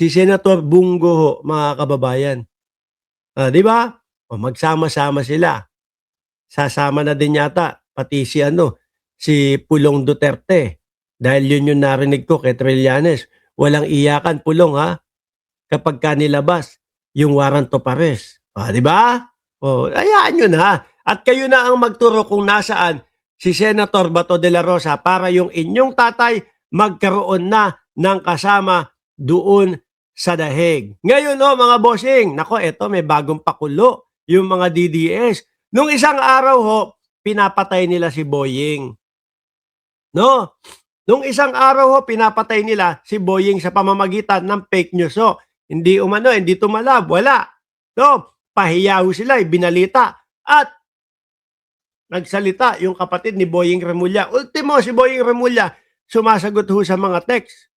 si Senator Bungo ho, mga kababayan. 'Di ba? O magsama-sama sila. Sasama na din yata pati si si Pulong Duterte. Dahil yun yung narinig ko kay Trillanes. Walang iyakan Pulong ha, kapagka nilabas yung warrant of arrest. 'Di ba? Hayaan niyo na. At kayo na ang magturo kung nasaan si Senator Bato de la Rosa para yung inyong tatay magkaroon na ng kasama doon sa dahig. Ngayon mga bossing, nako eto may bagong pakulo yung mga DDS. Nung isang araw pinapatay nila si Boying. No? Nung isang araw pinapatay nila si Boying sa pamamagitan ng fake news. Hindi hindi tumalab, wala. Pahiya sila, binalita. At nagsalita yung kapatid ni Boying Remulla. Ultimo, si Boying Remulla, sumasagot sa mga text.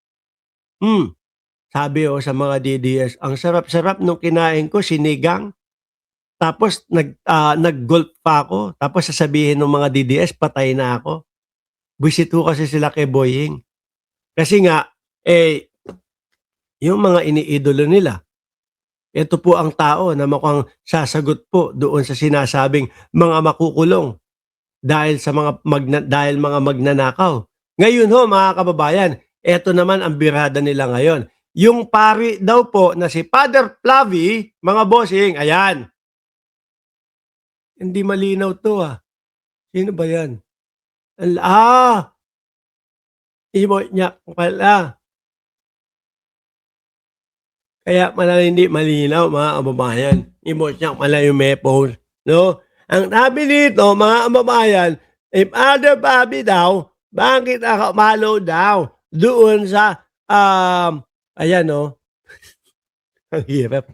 Sabi sa mga DDS, ang sarap-sarap nung kinain ko, sinigang. Tapos nag-golf pa ako. Tapos sasabihin ng mga DDS, patay na ako. Buisit kasi sila kay Boying. Kasi nga, yung mga iniidolo nila, ito po ang tao na mukhang sasagot po doon sa sinasabing mga makukulong dahil sa mga magnanakaw. Ngayon mga kababayan, ito naman ang birada nila ngayon. Yung pari daw po na si Father Flavie, mga bossing, ayan. Hindi malinaw to Sino ba yan? Imo niya pala. Kaya pala hindi malinaw mga kababayan. Imo niya pala yung may post. No? Ang sabi dito mga kababayan, if Father Flavie daw, bakit malo daw doon sa ayan ang hirap.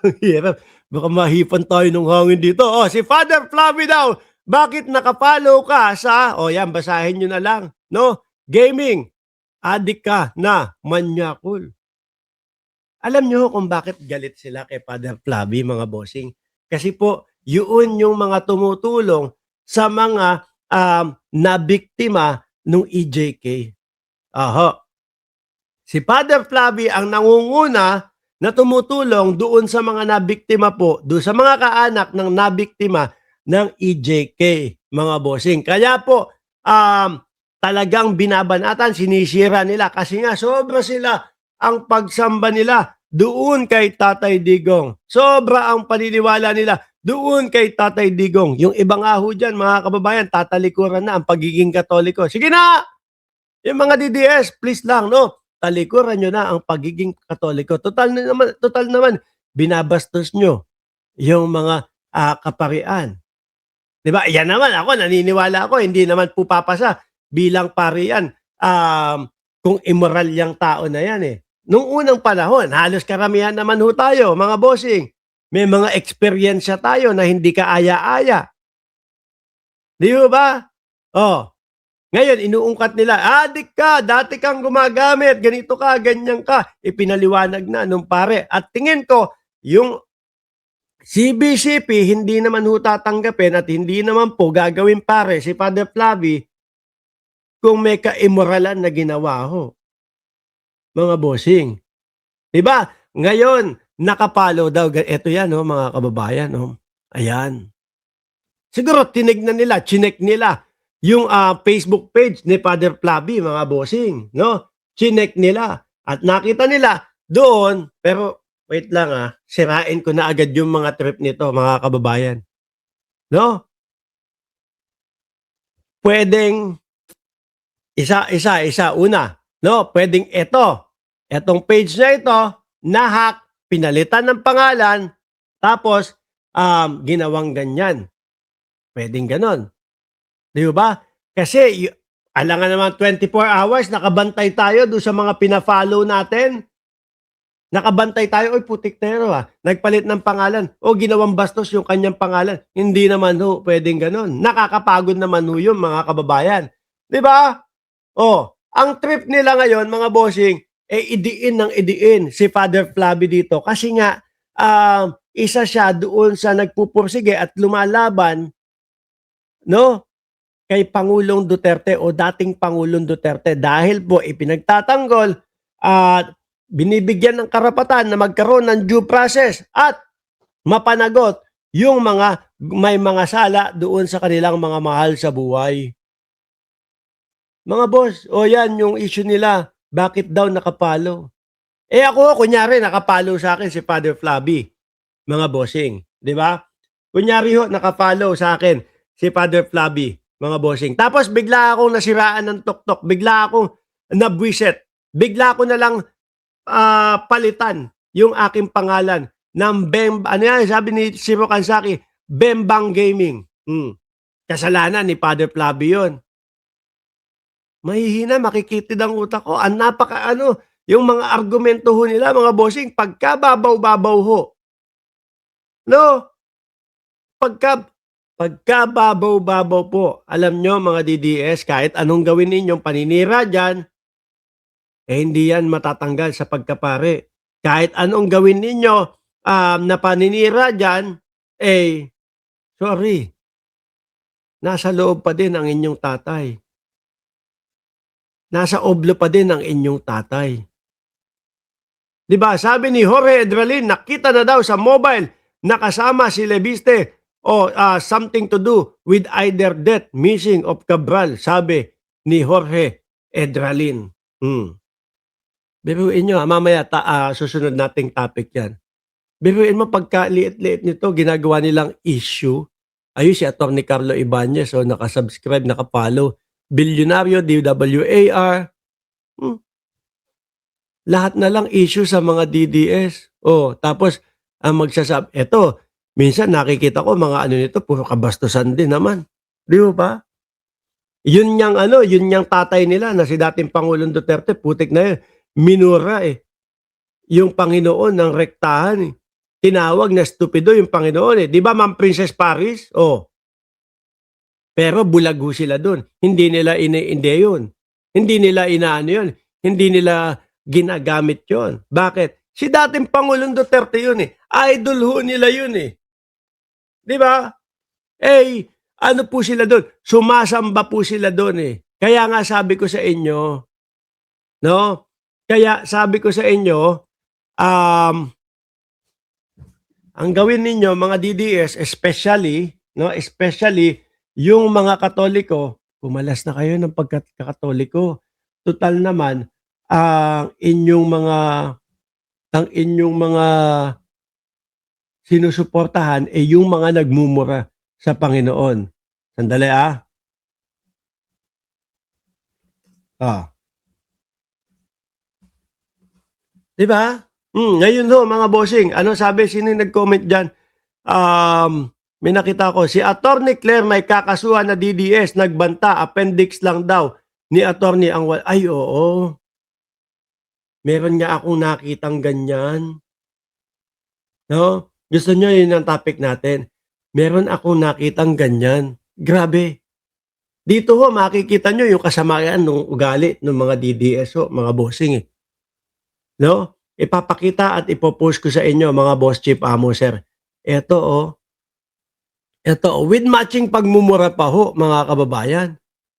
Ang hirap. Baka mahipan tayo ng hangin dito. Si Father Flavie daw, bakit nakapalo ka sa, yan, basahin nyo na lang, no? Gaming, addict ka na manyakul. Alam nyo kung bakit galit sila kay Father Flavie, mga bossing? Kasi po, yun yung mga tumutulong sa mga nabiktima ng EJK. Si Father Flavie ang nangunguna na tumutulong doon sa mga nabiktima po, doon sa mga kaanak ng nabiktima ng EJK, mga bossing. Kaya po, talagang binabanatan, sinisira nila kasi nga sobra sila ang pagsamba nila doon kay Tatay Digong. Sobra ang paniniwala nila doon kay Tatay Digong. Yung ibang aho dyan, mga kababayan, tatalikuran na ang pagiging Katoliko. Sige na! Yung mga DDS, please lang, talikuran nyo na ang pagiging Katoliko. Total naman, binabastos nyo yung mga kaparian. Diba? Yan naman ako, naniniwala ako, hindi naman po papasa bilang parian kung immoral yung tao na yan Nung unang panahon, halos karamihan naman tayo, mga bossing. May mga eksperyensya tayo na hindi ka aya-aya. Di ba? Ngayon, inuungkat nila, adik ka, dati kang gumagamit, ganito ka, ganyan ka. Ipinaliwanag na nung pare. At tingin ko, yung CBCP, hindi naman tatanggapin at hindi naman po gagawin pare si Father Flavie kung may kaimoralan na ginawa Mga bossing. Diba? Ngayon, nakapalo daw. Ito yan, mga kababayan. Ayan. Siguro, tinignan nila, chinek nila yung Facebook page ni Father Flavie, mga bossing. Chinek nila. At nakita nila doon, pero wait lang sirain ko na agad yung mga trip nito, mga kababayan. Pwedeng isa. Una, pwedeng etong page na ito, na-hack, pinalitan ng pangalan, tapos ginawang ganyan. Pwedeng ganon. Di ba? Kasi, alangan naman 24 hours, nakabantay tayo doon sa mga pina-follow natin. Nakabantay tayo, oy putik na nagpalit ng pangalan, ginawang bastos yung kanyang pangalan. Hindi naman pwedeng ganon. Nakakapagod naman yun, mga kababayan. Di ba? Ang trip nila ngayon, mga bossing, idiin ng idiin si Father Flavie dito. Kasi nga, isa siya doon sa nagpupursige at lumalaban, kay Pangulong Duterte o dating Pangulong Duterte dahil po ipinagtatanggol at binibigyan ng karapatan na magkaroon ng due process at mapanagot yung mga may mga sala doon sa kanilang mga mahal sa buhay. Mga boss, o yan yung issue nila, bakit daw nakapalo? Eh ako, kunyari, nakapalo sa akin si Father Flaby, mga bossing, di ba? Kunyari ho, nakapalo sa akin si Father Flaby, mga bossing. Tapos bigla akong nasiraan ng tuktok, bigla akong nabwiset, bigla ko na lang palitan yung aking pangalan ng ano yan, sabi ni Siro Kansaki, Bembang Gaming. Kasalanan ni Father Flaby yun. Mahihina, makikitid ang utak ko. Ang yung mga argumento ho nila, mga bossing, pagkababaw-babaw ho. No? Pagkababaw-babaw po, alam nyo mga DDS, kahit anong gawin ninyong paninira dyan, hindi yan matatanggal sa pagkapare. Kahit anong gawin ninyo na paninira dyan, sorry, nasa loob pa din ang inyong tatay. Nasa oblo pa din ang inyong tatay. Diba, sabi ni Jorge Edralin, nakita na daw sa mobile nakasama si Leviste something to do with either death, missing of Cabral, sabi ni Jorge Edralin. Biruin nyo, mamaya susunod nating topic yan. Biruin mo, pagka liit-liit nito, ginagawa nilang issue. Ayun si Atty. Carlo Ibanez, nakasubscribe, nakapollow. Bilyonaryo, DWAR. Lahat na lang issue sa mga DDS. Tapos, ang magsasab, eto, minsan nakikita ko mga nito, puro kabastusan din naman. Di ba? Yun yung tatay nila na si dating Pangulong Duterte, putik na yun. Minura yung Panginoon ng rektahan. Tinawag na stupido yung Panginoon. Di ba, Ma'am Princess Paris? Pero bulago sila doon. Hindi nila iniinde yun. Hindi nila inaano yun. Hindi nila ginagamit yun. Bakit? Si dating Pangulong Duterte yun Idol ho nila yun Di ba? Ano po sila doon? Sumasamba po sila doon Kaya nga sabi ko sa inyo, no? Kaya sabi ko sa inyo, ang gawin ninyo mga DDS, especially yung mga Katoliko, pumalas na kayo ng pagkakatoliko. Total naman, ang inyong mga sinusuportahan yung mga nagmumura sa Panginoon. Sandali Diba? Ngayon mga bossing, ano sabi, sino nag-comment dyan? May nakita ko, si Atty. Claire may kakasuhan na DDS, nagbanta, appendix lang daw ni Atty. Ay, oo. Meron nga akong nakitang ganyan. No? Gusto nyo yun ang topic natin. Meron akong nakitang ganyan. Grabe. Dito makikita nyo yung kasamaan ng ugali ng mga DDS mga bossing No? Ipapakita at ipopost ko sa inyo mga boss chief amo sir. Ito with matching pagmumura pa mga kababayan.